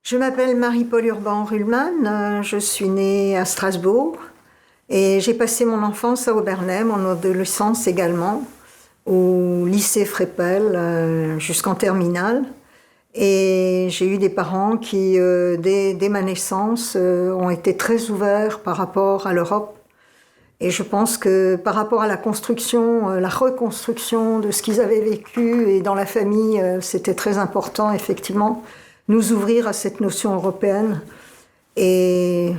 Je m'appelle Marie-Paul Urban-Ruhlmann, je suis née à Strasbourg et j'ai passé mon enfance à Obernai, mon adolescence également, au lycée Frépel jusqu'en terminale. Et j'ai eu des parents qui, dès ma naissance, ont été très ouverts par rapport à l'Europe. Et je pense que par rapport à la construction, la reconstruction de ce qu'ils avaient vécu et dans la famille, c'était très important, effectivement, nous ouvrir à cette notion européenne. Et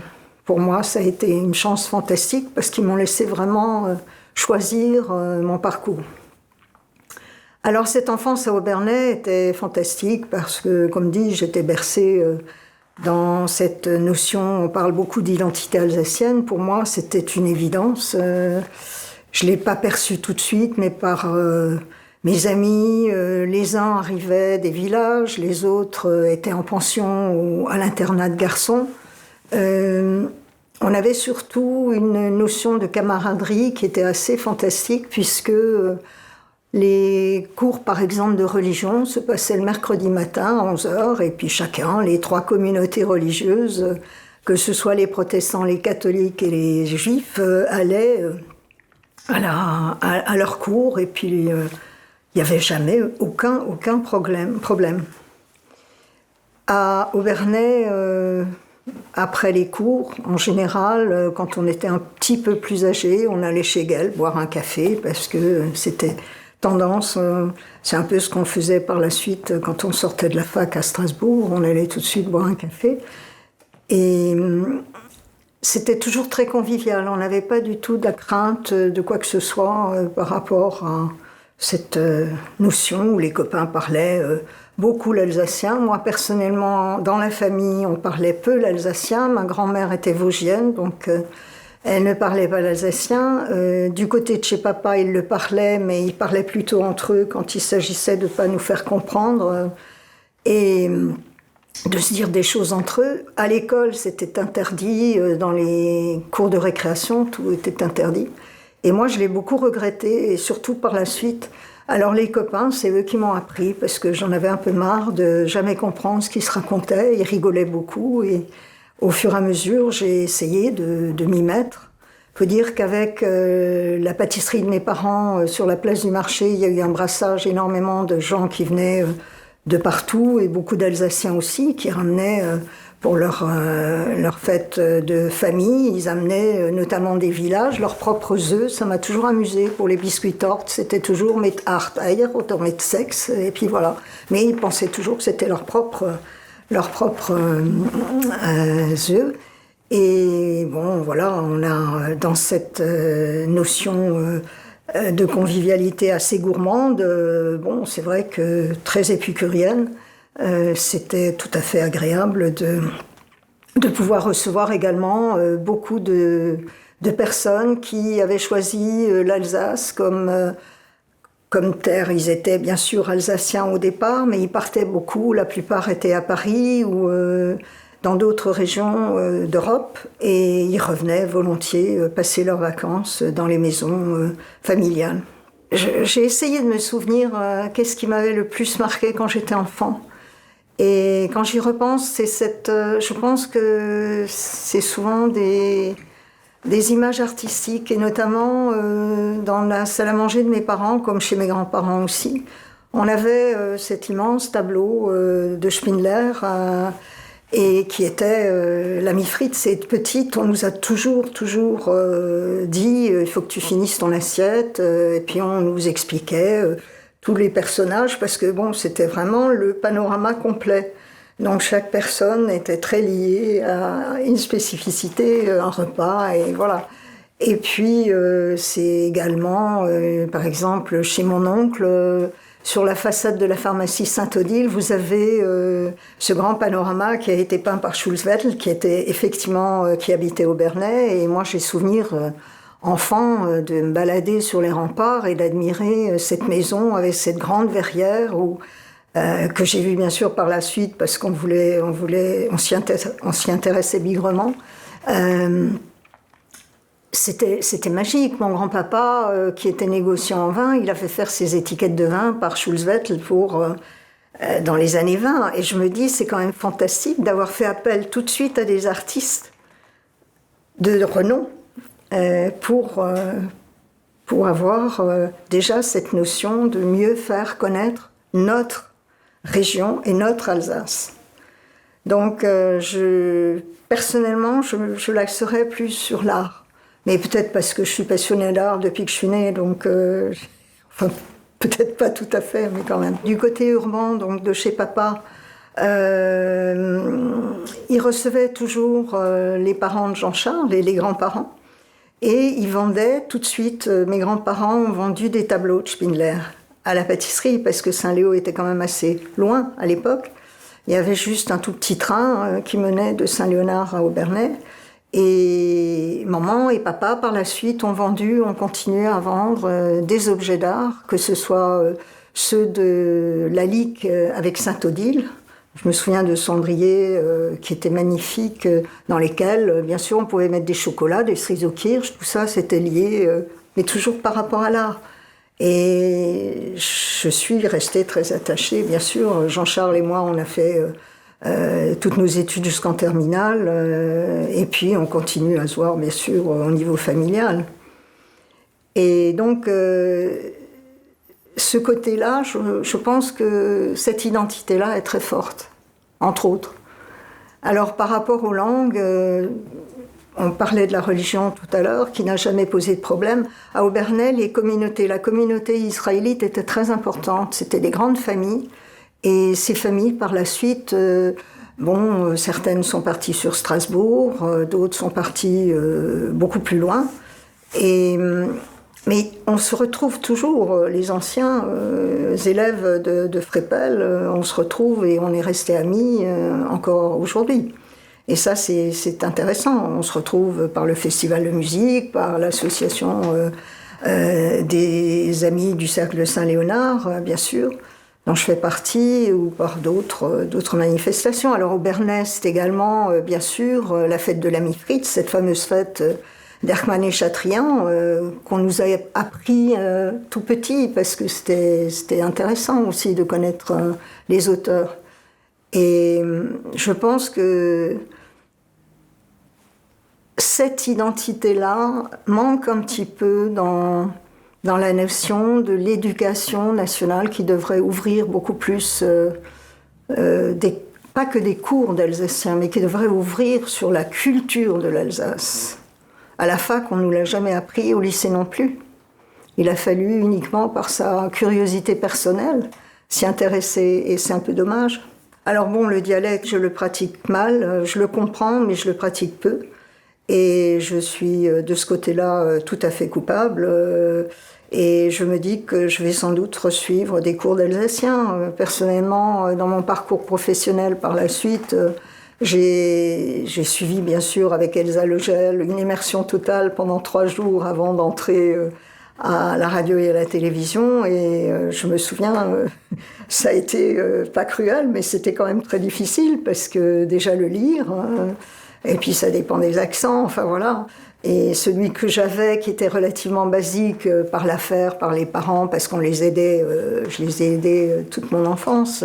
pour moi, ça a été une chance fantastique parce qu'ils m'ont laissé vraiment choisir mon parcours. Alors cette enfance à Obernai était fantastique parce que, comme dit, j'étais bercée dans cette notion, on parle beaucoup d'identité alsacienne. Pour moi, c'était une évidence. Je ne l'ai pas perçue tout de suite, mais par mes amis, les uns arrivaient des villages, les autres étaient en pension ou à l'internat de garçons. On avait surtout une notion de camaraderie qui était assez fantastique puisque les cours, par exemple, de religion se passaient le mercredi matin à 11 heures et puis chacun, les trois communautés religieuses, que ce soit les protestants, les catholiques et les juifs, allaient à leur cours et puis il n'y avait jamais aucun problème. À Obernai, après les cours, en général, quand on était un petit peu plus âgé, on allait chez Gell boire un café parce que c'était tendance. C'est un peu ce qu'on faisait par la suite quand on sortait de la fac à Strasbourg. On allait tout de suite boire un café. Et c'était toujours très convivial. On n'avait pas du tout de la crainte de quoi que ce soit par rapport à cette notion où les copains parlaient beaucoup l'alsacien. Moi, personnellement, dans la famille, on parlait peu l'alsacien. Ma grand-mère était vosgienne, donc elle ne parlait pas l'alsacien. Du côté de chez papa, ils le parlaient, mais ils parlaient plutôt entre eux quand il s'agissait de ne pas nous faire comprendre et de se dire des choses entre eux. À l'école, c'était interdit. Dans les cours de récréation, tout était interdit. Et moi, je l'ai beaucoup regretté, et surtout par la suite. Alors les copains, c'est eux qui m'ont appris, parce que j'en avais un peu marre de jamais comprendre ce qu'ils se racontaient. Ils rigolaient beaucoup, et au fur et à mesure, j'ai essayé de m'y mettre. Il faut dire qu'avec la pâtisserie de mes parents, sur la place du marché, il y a eu un brassage énormément de gens qui venaient de partout, et beaucoup d'Alsaciens aussi, qui ramenaient pour leur fête de famille. Ils amenaient notamment des villages, leurs propres œufs. Ça m'a toujours amusé. Pour les biscuits tortes, c'était toujours mit hart Eier oder mit sex, et puis voilà. Mais ils pensaient toujours que c'était leurs propres œufs. Et bon, voilà, on a dans cette notion de convivialité assez gourmande, bon, c'est vrai que très épicurienne, c'était tout à fait agréable de pouvoir recevoir également beaucoup de personnes qui avaient choisi l'Alsace comme terre. Ils étaient bien sûr alsaciens au départ, mais ils partaient beaucoup. La plupart étaient à Paris ou dans d'autres régions d'Europe, et ils revenaient volontiers passer leurs vacances dans les maisons familiales. J'ai essayé de me souvenir qu'est-ce qui m'avait le plus marqué quand j'étais enfant. Et quand j'y repense, je pense que c'est souvent des images artistiques, et notamment dans la salle à manger de mes parents, comme chez mes grands-parents aussi. On avait cet immense tableau de Spindler, et qui était l'ami Fritz. Et petite, on nous a toujours dit il faut que tu finisses ton assiette, et puis on nous expliquait tous les personnages, parce que bon, c'était vraiment le panorama complet. Donc chaque personne était très liée à une spécificité, un repas, et voilà. Et puis c'est également, par exemple, chez mon oncle, sur la façade de la pharmacie Saint-Odile, vous avez ce grand panorama qui a été peint par Schulzwettel, qui était effectivement qui habitait au Bernay. Et moi, j'ai souvenir enfant de me balader sur les remparts et d'admirer cette maison avec cette grande verrière que j'ai vue bien sûr par la suite parce qu'on s'y intéressait bigrement. C'était magique. Mon grand-papa, qui était négociant en vin, il a fait faire ses étiquettes de vin par Schulzwettel pour dans les années 20. Et je me dis, c'est quand même fantastique d'avoir fait appel tout de suite à des artistes de renom pour avoir déjà cette notion de mieux faire connaître notre région et notre Alsace. Donc, personnellement, je l'axerais plus sur l'art. Mais peut-être parce que je suis passionnée d'art depuis que je suis née, donc... enfin, peut-être pas tout à fait, mais quand même. Du côté urbain, donc de chez papa, il recevait toujours les parents de Jean-Charles et les grands-parents. Et ils vendaient tout de suite, mes grands-parents ont vendu des tableaux de Spindler à la pâtisserie, parce que Saint-Léo était quand même assez loin à l'époque. Il y avait juste un tout petit train qui menait de Saint-Léonard à Obernai. Et maman et papa, par la suite, ont continué à vendre des objets d'art, que ce soit ceux de la Lique avec Saint-Odile. Je me souviens de cendriers qui étaient magnifiques, dans lesquels, bien sûr, on pouvait mettre des chocolats, des cerises aux kirsch, tout ça, c'était lié, mais toujours par rapport à l'art. Et je suis restée très attachée, bien sûr. Jean-Charles et moi, on a fait toutes nos études jusqu'en terminale, et puis on continue à se voir, bien sûr, au niveau familial. Et donc, ce côté-là, je pense que cette identité-là est très forte, entre autres. Alors, par rapport aux langues, on parlait de la religion tout à l'heure, qui n'a jamais posé de problème. À Obernai, la communauté israélite était très importante. C'était des grandes familles. Et ces familles, par la suite, certaines sont parties sur Strasbourg, d'autres sont parties beaucoup plus loin. Mais on se retrouve toujours, les anciens élèves de Frépel, on se retrouve et on est restés amis encore aujourd'hui. Et ça, c'est intéressant. On se retrouve par le festival de musique, par l'association des amis du Cercle de Saint-Léonard, bien sûr, dont je fais partie, ou par d'autres manifestations. Alors au Bernay, c'est également, bien sûr, la fête de l'ami Fritz, cette fameuse fête d'Erckmann et Chatrian, qu'on nous a appris tout petit, parce que c'était intéressant aussi de connaître les auteurs. Et je pense que cette identité-là manque un petit peu dans la notion de l'éducation nationale, qui devrait ouvrir beaucoup plus, pas que des cours d'alsacien, mais qui devrait ouvrir sur la culture de l'Alsace. À la fac, on ne nous l'a jamais appris, au lycée non plus. Il a fallu uniquement, par sa curiosité personnelle, s'y intéresser, et c'est un peu dommage. Alors bon, le dialecte, je le pratique mal, je le comprends, mais je le pratique peu. Et je suis de ce côté-là tout à fait coupable. Et je me dis que je vais sans doute suivre des cours d'alsacien. Personnellement, dans mon parcours professionnel par la suite, j'ai suivi bien sûr avec Elsa Legel une immersion totale pendant 3 jours avant d'entrer à la radio et à la télévision. Et je me souviens, ça a été pas cruel, mais c'était quand même très difficile, parce que déjà le lire, et puis ça dépend des accents, enfin voilà. Et celui que j'avais, qui était relativement basique, par l'affaire, par les parents, parce qu'on les aidait, je les ai aidés toute mon enfance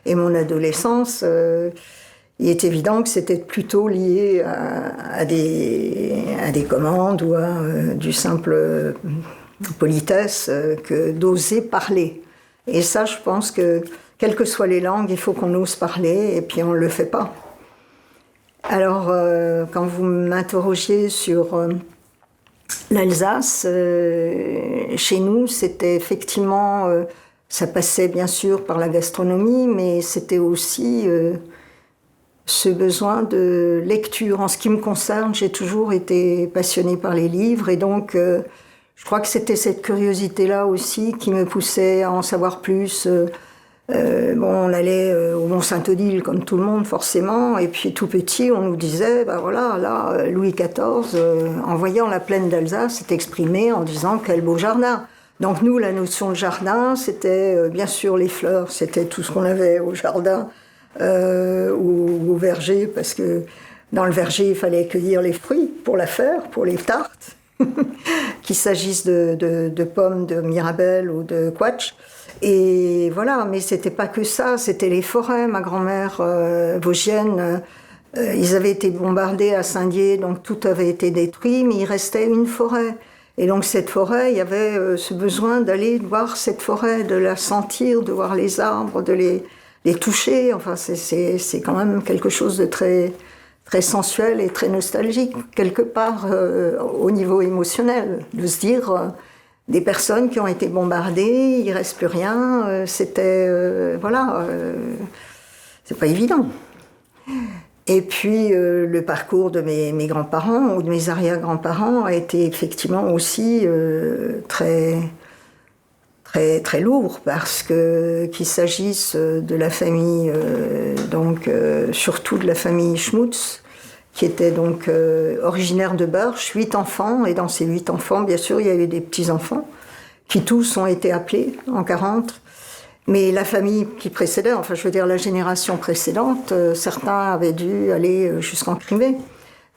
et mon adolescence, il est évident que c'était plutôt lié à des commandes ou à du simple politesse que d'oser parler. Et ça, je pense que, quelles que soient les langues, il faut qu'on ose parler, et puis on ne le fait pas. Alors, quand vous m'interrogiez sur l'Alsace, chez nous, c'était effectivement... ça passait bien sûr par la gastronomie, mais c'était aussi ce besoin de lecture. En ce qui me concerne, j'ai toujours été passionnée par les livres, et donc je crois que c'était cette curiosité-là aussi qui me poussait à en savoir plus. On allait au Mont-Saint-Odile comme tout le monde forcément, et puis tout petit on nous disait Louis XIV en voyant la plaine d'Alsace s'est exprimé en disant quel beau jardin. Donc nous, la notion de jardin, c'était bien sûr les fleurs, c'était tout ce qu'on avait au jardin ou au verger, parce que dans le verger il fallait cueillir les fruits pour la faire, pour les tartes. qu'il s'agisse de pommes, de mirabelle ou de quatch. Et voilà, mais c'était pas que ça, c'était les forêts. Ma grand-mère vosgienne, ils avaient été bombardés à Saint-Dié, donc tout avait été détruit, mais il restait une forêt. Et donc cette forêt, il y avait ce besoin d'aller voir cette forêt, de la sentir, de voir les arbres, de les toucher. Enfin, c'est quand même quelque chose de très, très sensuel et très nostalgique, quelque part au niveau émotionnel, de se dire des personnes qui ont été bombardées, il ne reste plus rien, voilà, c'est pas évident. Et puis le parcours de mes grands-parents ou de mes arrière-grands-parents a été effectivement aussi très, très, très lourd, parce que qu'il s'agisse de la famille, surtout de la famille Schmutz, qui était donc originaire de Börsch, 8 enfants, et dans ces 8 enfants, bien sûr, il y a eu des petits-enfants, qui tous ont été appelés en 40. Mais la famille qui précédait, enfin je veux dire la génération précédente, certains avaient dû aller jusqu'en Crimée.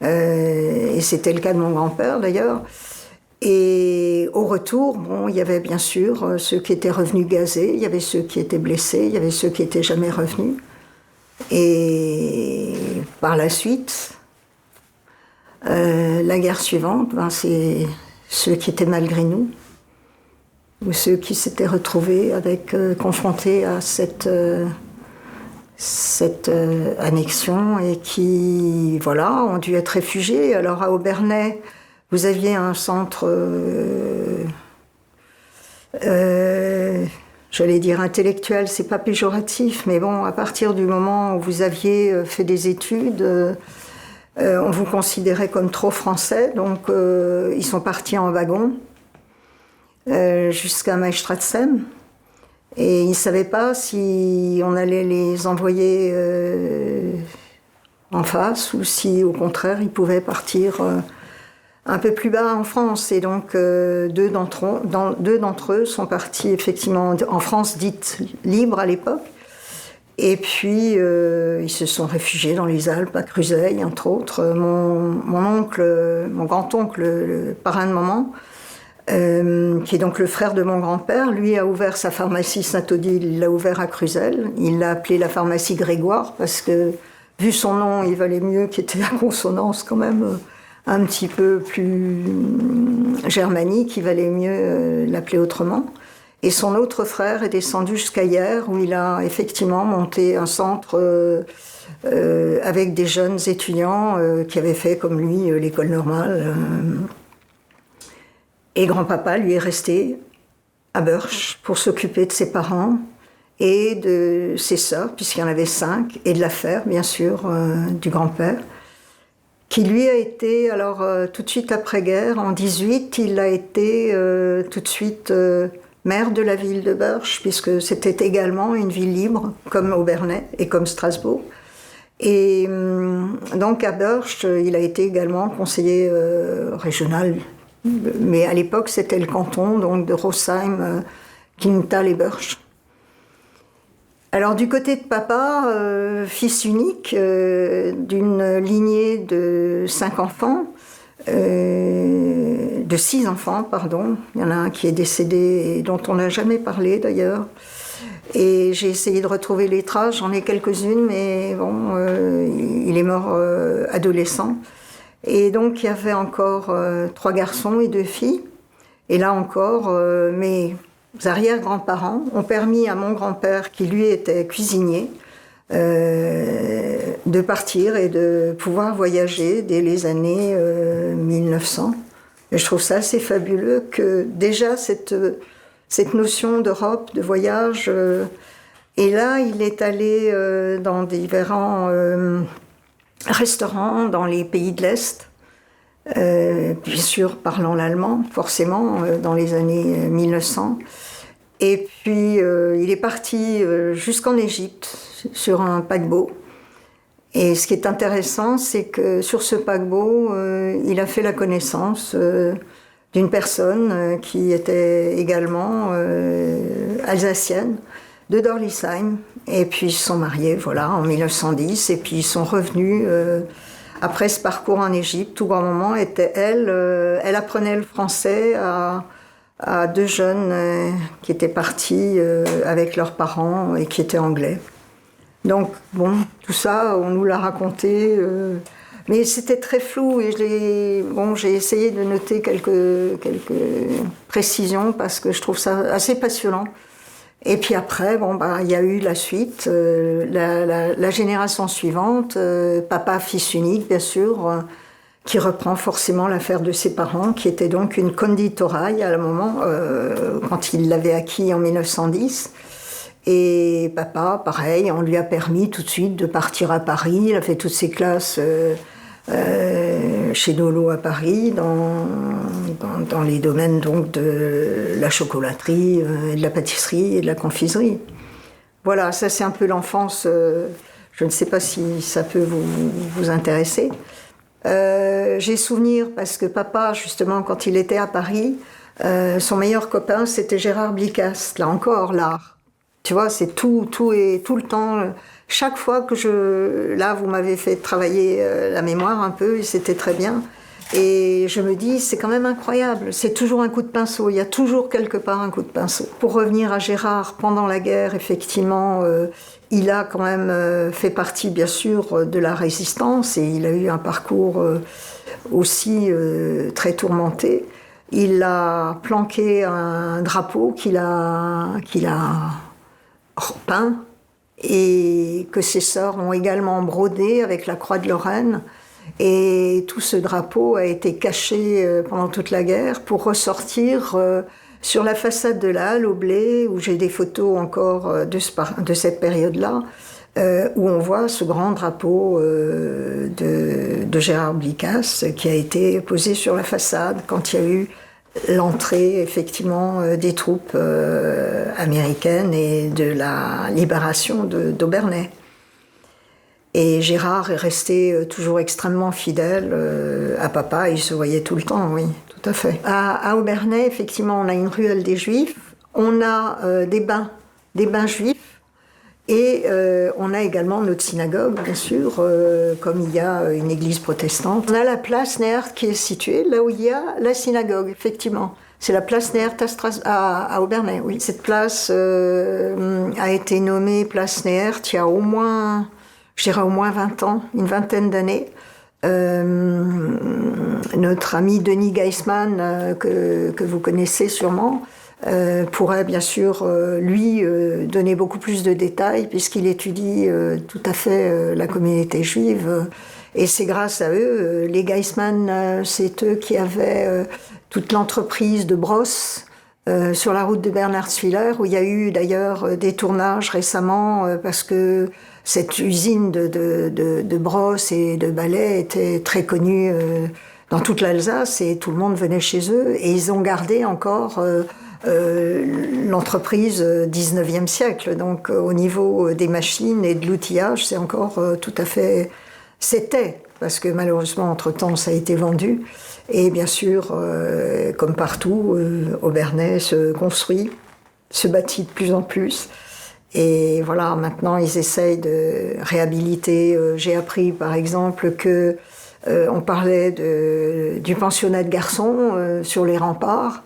Et c'était le cas de mon grand-père d'ailleurs. Et au retour, bon, il y avait bien sûr ceux qui étaient revenus gazés, il y avait ceux qui étaient blessés, il y avait ceux qui n'étaient jamais revenus. Et par la suite, la guerre suivante, c'est ceux qui étaient malgré nous, ou ceux qui s'étaient retrouvés confrontés à cette annexion et qui, voilà, ont dû être réfugiés. Alors à Obernai, vous aviez un centre, j'allais dire intellectuel, c'est pas péjoratif, mais bon, à partir du moment où vous aviez fait des études, on vous considérait comme trop français, donc ils sont partis en wagon jusqu'à Maestratsem. Et ils ne savaient pas si on allait les envoyer en face ou si, au contraire, ils pouvaient partir un peu plus bas en France. Et donc, deux d'entre eux sont partis effectivement en France dite libre à l'époque. Et puis, ils se sont réfugiés dans les Alpes, à Cruseilles, entre autres. Mon grand-oncle, le parrain de maman, qui est donc le frère de mon grand-père, lui a ouvert sa pharmacie Saint-Odile, il l'a ouvert à Cruzel. Il l'a appelée la pharmacie Grégoire, parce que, vu son nom, il valait mieux qu'il ait la consonance quand même un petit peu plus germanique, il valait mieux l'appeler autrement. Et son autre frère est descendu jusqu'à hier, où il a effectivement monté un centre avec des jeunes étudiants qui avaient fait, comme lui, l'école normale. Et grand-papa, lui, est resté à Börsch pour s'occuper de ses parents et de ses sœurs, puisqu'il y en avait 5, et de l'affaire, bien sûr, du grand-père, qui lui a été, alors tout de suite après-guerre, en 18, il a été tout de suite maire de la ville de Börsch, puisque c'était également une ville libre, comme Obernai et comme Strasbourg. Et donc à Börsch, il a été également conseiller régional. Mais à l'époque, c'était le canton donc de Rosheim, Kiental et Börsch. Alors du côté de papa, fils unique d'une lignée de 5 enfants, de 6 enfants, pardon. Il y en a un qui est décédé et dont on n'a jamais parlé d'ailleurs. Et j'ai essayé de retrouver les traces, j'en ai quelques-unes, mais bon, il est mort adolescent. Et donc, il y avait encore 3 garçons et 2 filles. Et là encore, mes arrière-grands-parents ont permis à mon grand-père, qui lui était cuisinier, de partir et de pouvoir voyager dès les années 1900. Et je trouve ça assez fabuleux que déjà cette notion d'Europe, de voyage... et là, il est allé dans différents... restaurants dans les pays de l'Est, bien sûr parlant l'allemand, forcément, dans les années 1900. Et puis, il est parti jusqu'en Égypte, sur un paquebot. Et ce qui est intéressant, c'est que sur ce paquebot, il a fait la connaissance d'une personne qui était également alsacienne, de Dorlisheim, et puis ils se sont mariés, voilà, en 1910, et puis ils sont revenus après ce parcours en Égypte, tout grand moment était elle. Elle apprenait le français à deux jeunes qui étaient partis avec leurs parents et qui étaient anglais. Donc, bon, tout ça, on nous l'a raconté. Mais c'était très flou et j'ai essayé de noter quelques précisions parce que je trouve ça assez passionnant. Et puis après, il y a eu la suite, la génération suivante, papa, fils unique, bien sûr, qui reprend forcément l'affaire de ses parents, qui était donc une conditoraille à le moment, quand il l'avait acquis en 1910. Et papa, pareil, on lui a permis tout de suite de partir à Paris. Il a fait toutes ses classes chez Nolo à Paris, dans les domaines donc de la chocolaterie, de la pâtisserie et de la confiserie. Voilà, ça c'est un peu l'enfance. Je ne sais pas si ça peut vous intéresser. J'ai souvenir parce que papa, justement, quand il était à Paris, son meilleur copain, c'était Gérard Blicas. Là encore, l'art. Tu vois, c'est tout le temps. Chaque fois que là, vous m'avez fait travailler la mémoire un peu, et c'était très bien. Et je me dis, c'est quand même incroyable. C'est toujours un coup de pinceau. Il y a toujours quelque part un coup de pinceau. Pour revenir à Gérard, pendant la guerre, effectivement, il a quand même fait partie, bien sûr, de la résistance et il a eu un parcours aussi très tourmenté. Il a planqué un drapeau qu'il a peint et que ses sœurs ont également brodé avec la croix de Lorraine. Et tout ce drapeau a été caché pendant toute la guerre pour ressortir sur la façade de la Halle au Blé, où j'ai des photos encore de cette période-là, où on voit ce grand drapeau de Gérard Blicas qui a été posé sur la façade quand il y a eu l'entrée effectivement des troupes américaines et de la libération d'Obernai. Et Gérard est resté toujours extrêmement fidèle à papa, il se voyait tout le temps, oui, tout à fait. À Obernai, effectivement, on a une ruelle des Juifs, on a des bains juifs, et on a également notre synagogue, bien sûr, comme il y a une église protestante. On a la place Neert qui est située là où il y a la synagogue, effectivement. C'est la place Neert à Obernai, oui. Cette place a été nommée place Neert il y a au moins 20 ans, une vingtaine d'années. Notre ami Denis Geisman, que vous connaissez sûrement, pourrait bien sûr, lui, donner beaucoup plus de détails puisqu'il étudie tout à fait la communauté juive. Et c'est grâce à eux, les Geisman, c'est eux qui avaient toute l'entreprise de brosse sur la route de Bernhardswiller, où il y a eu d'ailleurs des tournages récemment parce que cette usine de brosses et de balais était très connue dans toute l'Alsace et tout le monde venait chez eux. Et ils ont gardé encore l'entreprise 19e siècle. Donc au niveau des machines et de l'outillage, c'est encore tout à fait... C'était, parce que malheureusement, entre-temps, ça a été vendu. Et bien sûr, comme partout, Obernai se construit, se bâtit de plus en plus. Et voilà, maintenant, ils essayent de réhabiliter. J'ai appris, par exemple, que on parlait du pensionnat de garçons sur les remparts,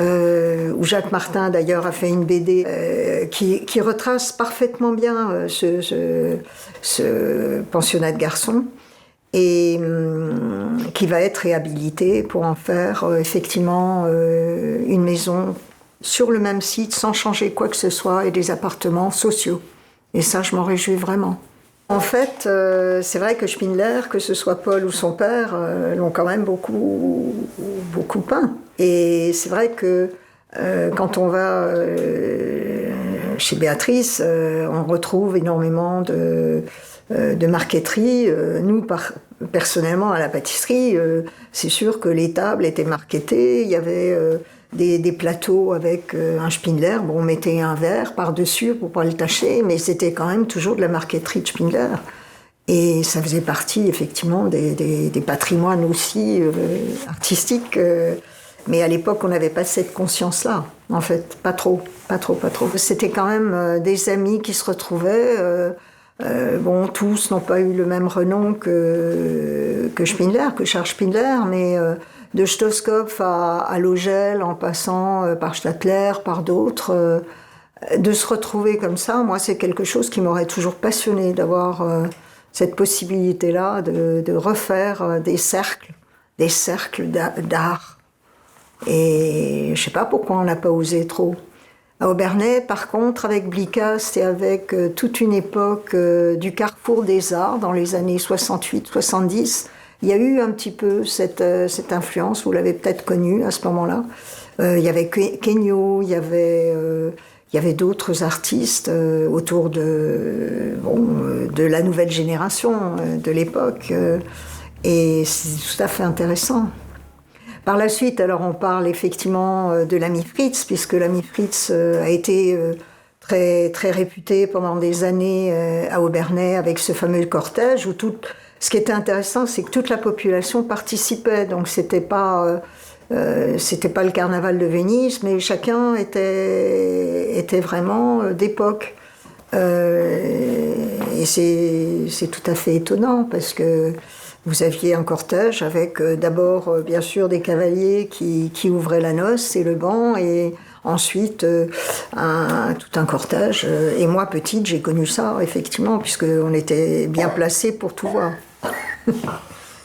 où Jacques Martin, d'ailleurs, a fait une BD qui retrace parfaitement bien ce pensionnat de garçons et qui va être réhabilité pour en faire effectivement une maison sur le même site, sans changer quoi que ce soit, et des appartements sociaux. Et ça, je m'en réjouis vraiment. En fait, c'est vrai que Spindler, que ce soit Paul ou son père, l'ont quand même beaucoup peint. Et c'est vrai que quand on va chez Béatrice, on retrouve énormément de marqueterie. Nous, personnellement, à la pâtisserie, c'est sûr que les tables étaient marquetées. Il y avait des plateaux avec un Spindler. Bon, on mettait un verre par-dessus pour pas le tacher, mais c'était quand même toujours de la marqueterie de Spindler. Et ça faisait partie, effectivement, des patrimoines aussi artistiques. Mais à l'époque, on n'avait pas cette conscience-là, en fait. Pas trop. C'était quand même des amis qui se retrouvaient Bon, tous n'ont pas eu le même renom que Spindler, que Charles Spindler, mais de Stoskopf à Logel, en passant par Stadler, par d'autres, de se retrouver comme ça, moi, c'est quelque chose qui m'aurait toujours passionné, d'avoir cette possibilité-là de refaire des cercles d'art. Et je sais pas pourquoi on n'a pas osé trop. À Obernai, par contre, avec Blicast et avec toute une époque du carrefour des arts dans les années 68-70, il y a eu un petit peu cette influence, vous l'avez peut-être connue à ce moment-là. Il y avait Kenyo, il y avait d'autres artistes autour de la nouvelle génération de l'époque. Et c'est tout à fait intéressant. Par la suite, alors on parle effectivement de l'ami Fritz, puisque l'ami Fritz a été très, très réputé pendant des années à Obernai avec ce fameux cortège où ce qui était intéressant, c'est que toute la population participait. Donc c'était pas le carnaval de Venise, mais chacun était vraiment d'époque. Et c'est tout à fait étonnant parce que vous aviez un cortège avec d'abord, bien sûr, des cavaliers qui ouvraient la noce et le banc, et ensuite tout un cortège. Et moi, petite, j'ai connu ça, effectivement, puisqu'on était bien placés pour tout voir.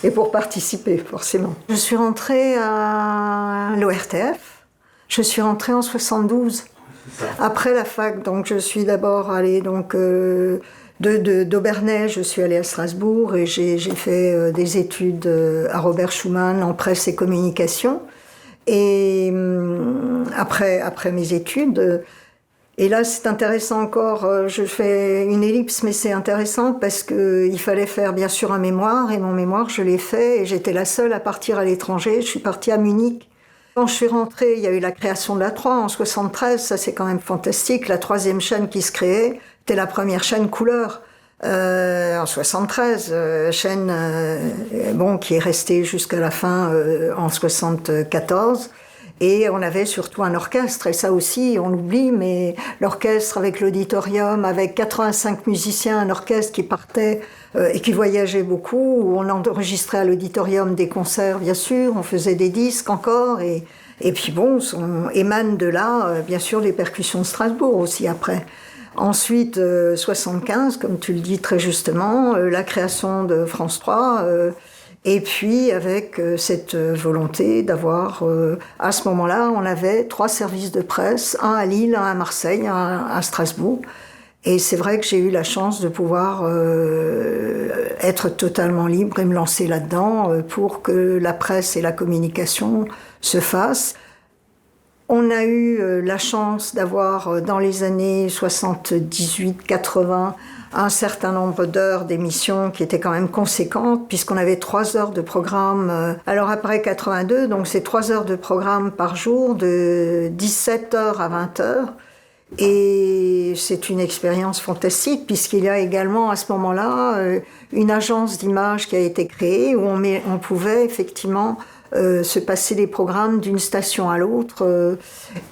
Et pour participer, forcément. Je suis rentrée à l'ORTF. Je suis rentrée en 72. Après la fac, donc je suis d'abord allée d'Obernai, je suis allée à Strasbourg et j'ai fait des études à Robert Schumann en presse et communication. Et après mes études, et là c'est intéressant encore, je fais une ellipse, mais c'est intéressant parce qu'il fallait faire bien sûr un mémoire, et mon mémoire je l'ai fait, et j'étais la seule à partir à l'étranger. Je suis partie à Munich. Quand je suis rentrée, il y a eu la création de la 3 en 73, ça c'est quand même fantastique. La 3e chaîne qui se créait, c'était la première chaîne couleur en 73, chaîne qui est restée jusqu'à la fin en 74. Et on avait surtout un orchestre, et ça aussi on l'oublie, mais l'orchestre avec l'auditorium, avec 85 musiciens, un orchestre qui partait et qui voyageait beaucoup, où on enregistrait à l'auditorium des concerts, bien sûr, on faisait des disques encore, et puis bon, émane de là, bien sûr, les percussions de Strasbourg aussi après. Ensuite, 75, comme tu le dis très justement, la création de France 3, et puis avec cette volonté d'avoir, à ce moment-là, on avait 3 services de presse, un à Lille, un à Marseille, un à Strasbourg. Et c'est vrai que j'ai eu la chance de pouvoir être totalement libre et me lancer là-dedans pour que la presse et la communication se fassent. On a eu la chance d'avoir, dans les années 78-80, un certain nombre d'heures d'émissions qui étaient quand même conséquentes, puisqu'on avait 3 heures de programme. Alors après 82, donc c'est 3 heures de programme par jour, de 17h à 20h. Et c'est une expérience fantastique, puisqu'il y a également à ce moment-là une agence d'image qui a été créée, où on pouvait effectivement se passer les programmes d'une station à l'autre.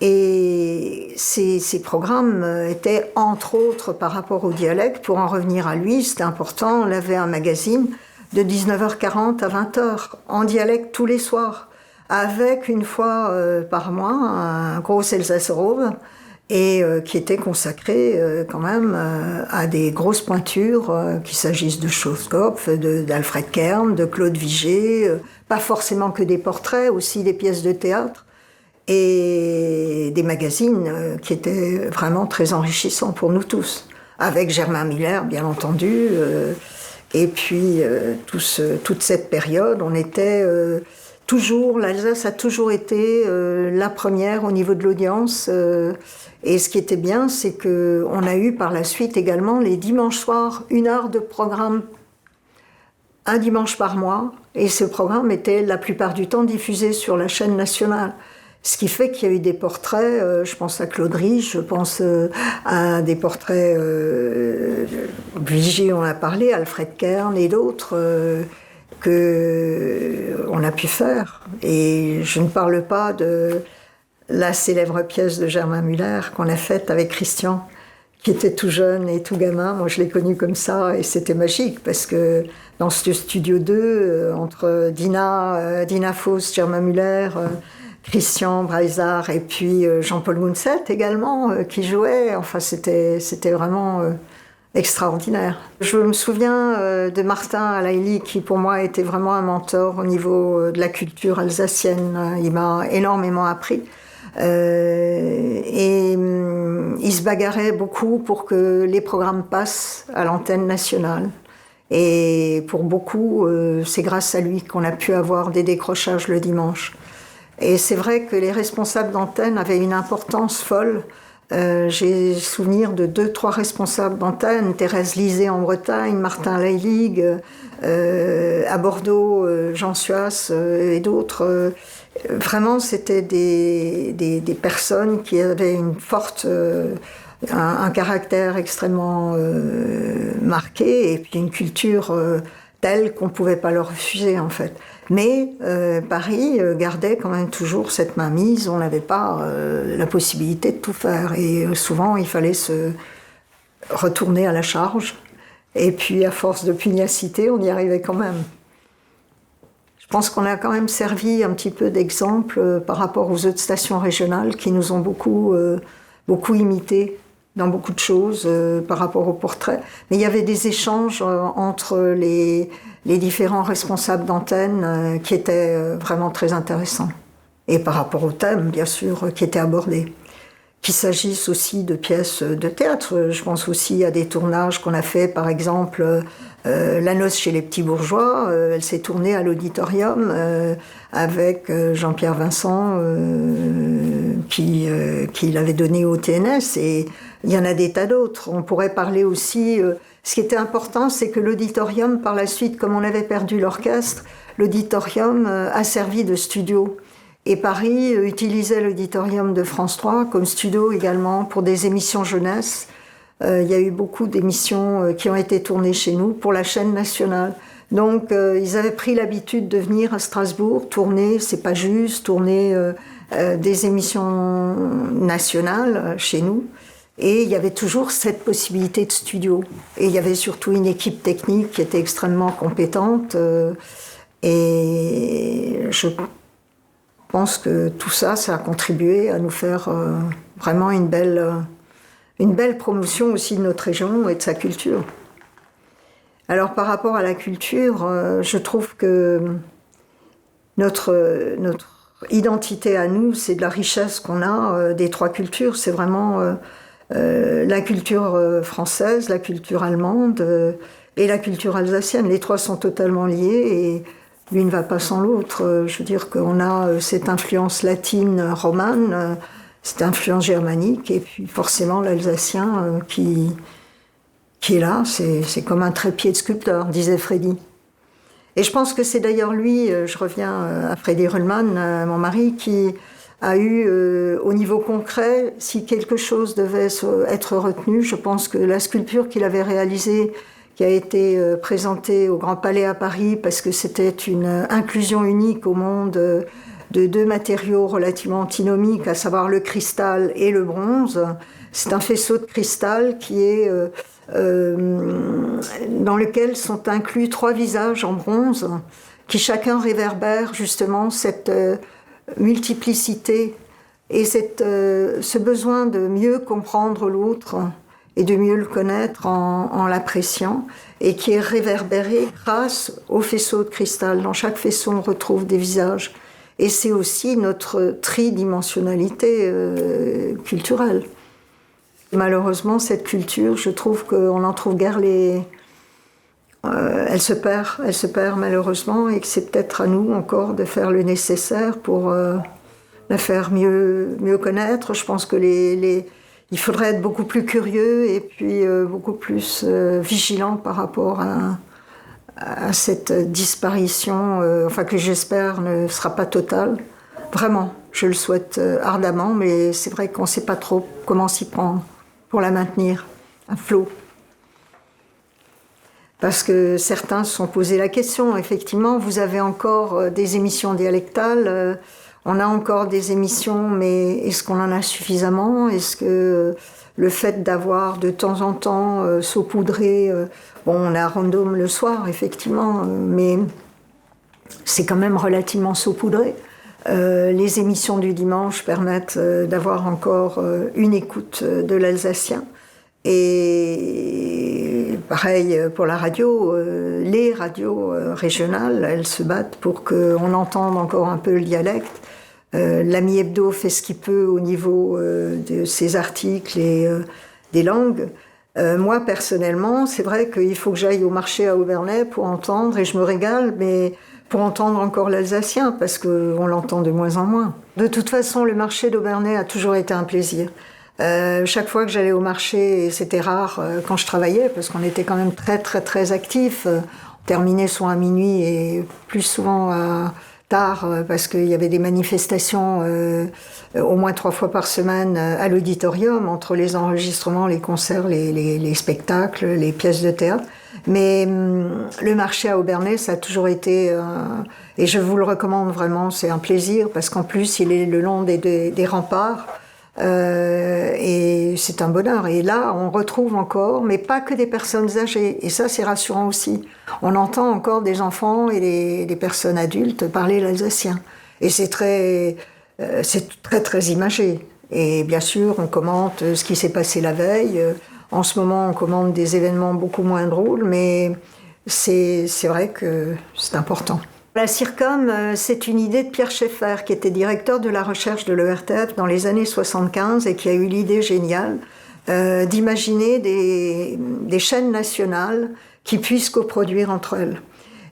Et ces programmes étaient, entre autres, par rapport au dialecte. Pour en revenir à lui, c'était important, on avait un magazine de 19h40 à 20h, en dialecte tous les soirs, avec une fois par mois un gros Elsass-Rove, et qui était consacré quand même à des grosses pointures, qu'il s'agisse de Stoskopf, d'Alfred Kern, de Claude Vigée, pas forcément que des portraits, aussi des pièces de théâtre, et des magazines qui étaient vraiment très enrichissants pour nous tous, avec Germain Miller, bien entendu, et puis toute cette période, on était... l'Alsace a toujours été la première au niveau de l'audience. Et ce qui était bien, c'est qu'on a eu par la suite également les dimanches soirs 1 heure de programme, un dimanche par mois. Et ce programme était la plupart du temps diffusé sur la chaîne nationale. Ce qui fait qu'il y a eu des portraits, je pense à Claude Rich, je pense à des portraits, Vigée, on a parlé, Alfred Kern et d'autres... qu'on a pu faire. Et je ne parle pas de la célèbre pièce de Germain Müller qu'on a faite avec Christian, qui était tout jeune et tout gamin. Moi, je l'ai connu comme ça et c'était magique parce que dans ce studio 2, entre Dina Foss, Germain Muller, Christian Breizard et puis Jean-Paul Mounset également qui jouait. Enfin, c'était vraiment extraordinaire. Je me souviens de Martin Alaili qui pour moi était vraiment un mentor au niveau de la culture alsacienne. Il m'a énormément appris. Il se bagarrait beaucoup pour que les programmes passent à l'antenne nationale. Et pour beaucoup, c'est grâce à lui qu'on a pu avoir des décrochages le dimanche. Et c'est vrai que les responsables d'antenne avaient une importance folle. J'ai souvenir de 2-3 responsables d'antenne, Thérèse Lisée en Bretagne, Martin Leilig, à Bordeaux, Jean Suas et d'autres. Vraiment, c'était des personnes qui avaient une forte, un caractère extrêmement marqué et puis une culture telle qu'on ne pouvait pas leur refuser en fait. Mais Paris gardait quand même toujours cette mainmise, on n'avait pas la possibilité de tout faire et souvent il fallait se retourner à la charge et puis à force de pugnacité on y arrivait quand même. Je pense qu'on a quand même servi un petit peu d'exemple par rapport aux autres stations régionales qui nous ont beaucoup imité dans beaucoup de choses par rapport au portrait. Mais il y avait des échanges entre les différents responsables d'antenne qui étaient vraiment très intéressants. Et par rapport au thème, bien sûr, qui était abordé. Qu'il s'agisse aussi de pièces de théâtre. Je pense aussi à des tournages qu'on a fait, par exemple, La noce chez les petits bourgeois. Elle s'est tournée à l'auditorium avec Jean-Pierre Vincent qui l'avait donné au TNS. Et il y en a des tas d'autres. On pourrait parler aussi... ce qui était important, c'est que l'auditorium, par la suite, comme on avait perdu l'orchestre, l'auditorium a servi de studio. Et Paris utilisait l'auditorium de France 3 comme studio également pour des émissions jeunesse. Il y a eu beaucoup d'émissions qui ont été tournées chez nous pour la chaîne nationale. Donc ils avaient pris l'habitude de venir à Strasbourg tourner, c'est pas juste, tourner des émissions nationales chez nous. Et il y avait toujours cette possibilité de studio. Et il y avait surtout une équipe technique qui était extrêmement compétente. Et je pense que tout ça, ça a contribué à nous faire vraiment une belle promotion aussi de notre région et de sa culture. Alors par rapport à la culture, je trouve que notre identité à nous, c'est de la richesse qu'on a des 3 cultures. C'est vraiment la culture française, la culture allemande et la culture alsacienne. Les 3 sont totalement liés et l'une ne va pas sans l'autre. Je veux dire qu'on a cette influence latine romane, cette influence germanique, et puis forcément l'alsacien qui est là, c'est comme un trépied de sculpteur, disait Freddy. Et je pense que c'est d'ailleurs lui, je reviens à Freddy Ruhlmann, mon mari, qui a eu, au niveau concret, si quelque chose devait être retenu, je pense que la sculpture qu'il avait réalisée, qui a été présentée au Grand Palais à Paris, parce que c'était une inclusion unique au monde de 2 matériaux relativement antinomiques, à savoir le cristal et le bronze. C'est un faisceau de cristal qui est dans lequel sont inclus 3 visages en bronze, qui chacun réverbère justement cette multiplicité et ce besoin de mieux comprendre l'autre et de mieux le connaître en l'appréciant, et qui est réverbéré grâce au faisceau de cristal. Dans chaque faisceau, on retrouve des visages. Et c'est aussi notre tridimensionnalité culturelle. Malheureusement, cette culture, je trouve qu'on n'en trouve guère elle se perd malheureusement, et que c'est peut-être à nous encore de faire le nécessaire pour la faire mieux connaître. Je pense que il faudrait être beaucoup plus curieux et puis beaucoup plus vigilant par rapport à cette disparition, enfin que j'espère ne sera pas totale. Vraiment, je le souhaite ardemment, mais c'est vrai qu'on ne sait pas trop comment s'y prendre pour la maintenir à flot. Parce que certains se sont posé la question. Effectivement, vous avez encore des émissions dialectales. On a encore des émissions, mais est-ce qu'on en a suffisamment? Est-ce que le fait d'avoir de temps en temps saupoudré... bon, on a Random le soir, effectivement, mais c'est quand même relativement saupoudré. Les émissions du dimanche permettent d'avoir encore une écoute de l'alsacien. Et pareil pour la radio, les radios régionales, elles se battent pour qu'on entende encore un peu le dialecte. L'Ami Hebdo fait ce qu'il peut au niveau de ses articles et des langues. Moi, personnellement, c'est vrai qu'il faut que j'aille au marché à Obernai pour entendre, et je me régale, mais pour entendre encore l'alsacien, parce qu'on l'entend de moins en moins. De toute façon, le marché d'Obernai a toujours été un plaisir. Chaque fois que j'allais au marché, et c'était rare quand je travaillais, parce qu'on était quand même très actifs, on terminait soit à minuit et plus souvent tard, parce qu'il y avait des manifestations au moins 3 fois par semaine à l'auditorium, entre les enregistrements, les concerts, les spectacles, les pièces de théâtre. Mais le marché à Obernai, ça a toujours été, et je vous le recommande vraiment, c'est un plaisir, parce qu'en plus, il est le long des remparts, et c'est un bonheur. Et là, on retrouve encore, mais pas que des personnes âgées, et ça, c'est rassurant aussi. On entend encore des enfants et des personnes adultes parler l'alsacien. Et c'est très imagé. Et bien sûr, on commente ce qui s'est passé la veille. En ce moment, on commente des événements beaucoup moins drôles, mais c'est vrai que c'est important. La CIRCOM, c'est une idée de Pierre Schaeffer, qui était directeur de la recherche de l'ERTF dans les années 75 et qui a eu l'idée géniale d'imaginer des chaînes nationales qui puissent coproduire entre elles.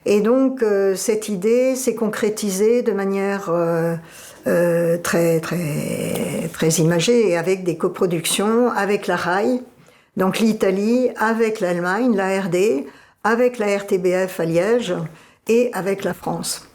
Et donc, cette idée s'est concrétisée de manière très imagée, et avec des coproductions avec la RAI, donc l'Italie, avec l'Allemagne, la RD, avec la RTBF à Liège, et avec la France.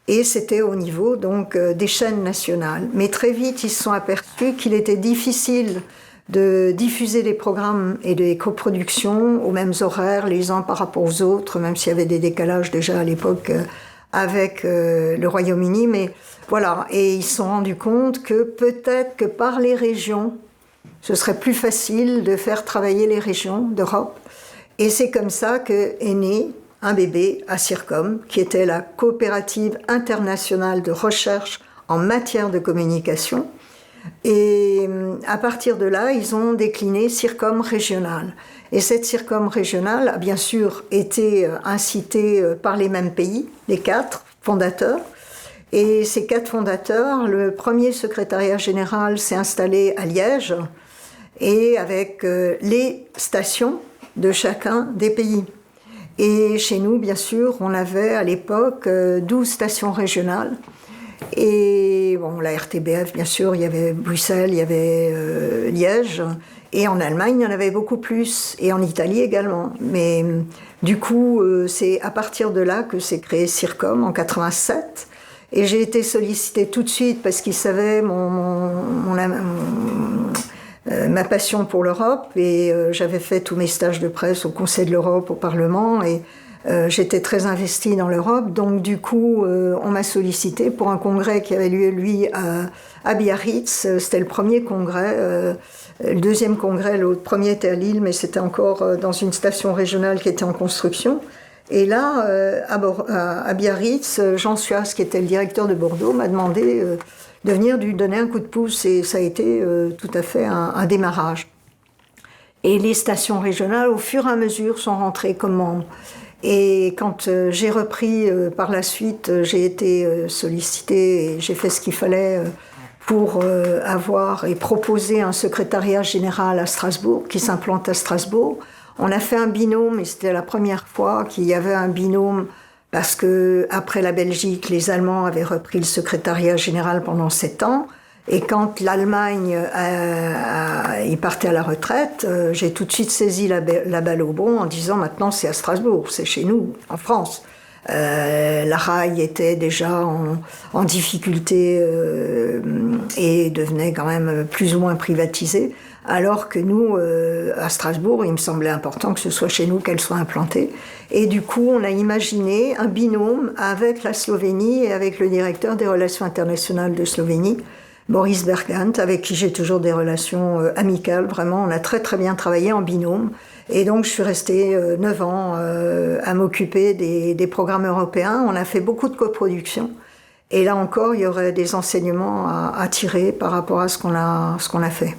Et c'était au niveau donc des chaînes nationales. Mais très vite, ils se sont aperçus qu'il était difficile de diffuser des programmes et des coproductions aux mêmes horaires, les uns par rapport aux autres, même s'il y avait des décalages déjà à l'époque avec le Royaume-Uni. Mais voilà, et ils se sont rendus compte que peut-être que par les régions, ce serait plus facile de faire travailler les régions d'Europe. Et c'est comme ça qu'est né un bébé à CIRCOM, qui était la coopérative internationale de recherche en matière de communication. Et à partir de là, ils ont décliné CIRCOM régional. Et cette CIRCOM régionale a bien sûr été incitée par les mêmes pays, les 4 fondateurs. Et ces 4 fondateurs, le premier secrétariat général s'est installé à Liège, et avec les stations de chacun des pays. Et chez nous, bien sûr, on avait à l'époque 12 stations régionales. Et bon, la RTBF, bien sûr, il y avait Bruxelles, il y avait Liège. Et en Allemagne, il y en avait beaucoup plus. Et en Italie également. Mais du coup, c'est à partir de là que s'est créé CIRCOM en 87. Et j'ai été sollicitée tout de suite parce qu'ils savaient ma passion pour l'Europe, et j'avais fait tous mes stages de presse au Conseil de l'Europe, au Parlement, et j'étais très investie dans l'Europe. Donc du coup, on m'a sollicité pour un congrès qui avait lieu, lui, à Biarritz. C'était le premier congrès, le deuxième congrès, le premier était à Lille, mais c'était encore dans une station régionale qui était en construction. Et là, à Biarritz, Jean Suas, qui était le directeur de Bordeaux, m'a demandé de venir lui donner un coup de pouce, et ça a été tout à fait un démarrage. Et les stations régionales, au fur et à mesure, sont rentrées comme membres. Et quand j'ai repris par la suite, j'ai été sollicitée et j'ai fait ce qu'il fallait pour avoir et proposer un secrétariat général à Strasbourg, qui s'implante à Strasbourg. On a fait un binôme, et c'était la première fois qu'il y avait un binôme, parce que après la Belgique, les Allemands avaient repris le secrétariat général pendant 7 ans. Et quand l'Allemagne il partait à la retraite, j'ai tout de suite saisi la balle au bond en disant maintenant c'est à Strasbourg, c'est chez nous, en France. La RAI était déjà en difficulté et devenait quand même plus ou moins privatisée. alors que nous, à Strasbourg, il me semblait important que ce soit chez nous qu'elle soit implantée. Et du coup, on a imaginé un binôme avec la Slovénie et avec le directeur des relations internationales de Slovénie, Boris Bergant, avec qui j'ai toujours des relations amicales. Vraiment, on a très très bien travaillé en binôme. Et donc, je suis restée 9 ans à m'occuper des programmes européens. On a fait beaucoup de coproductions. Et là encore, il y aurait des enseignements à tirer par rapport à ce qu'on a fait.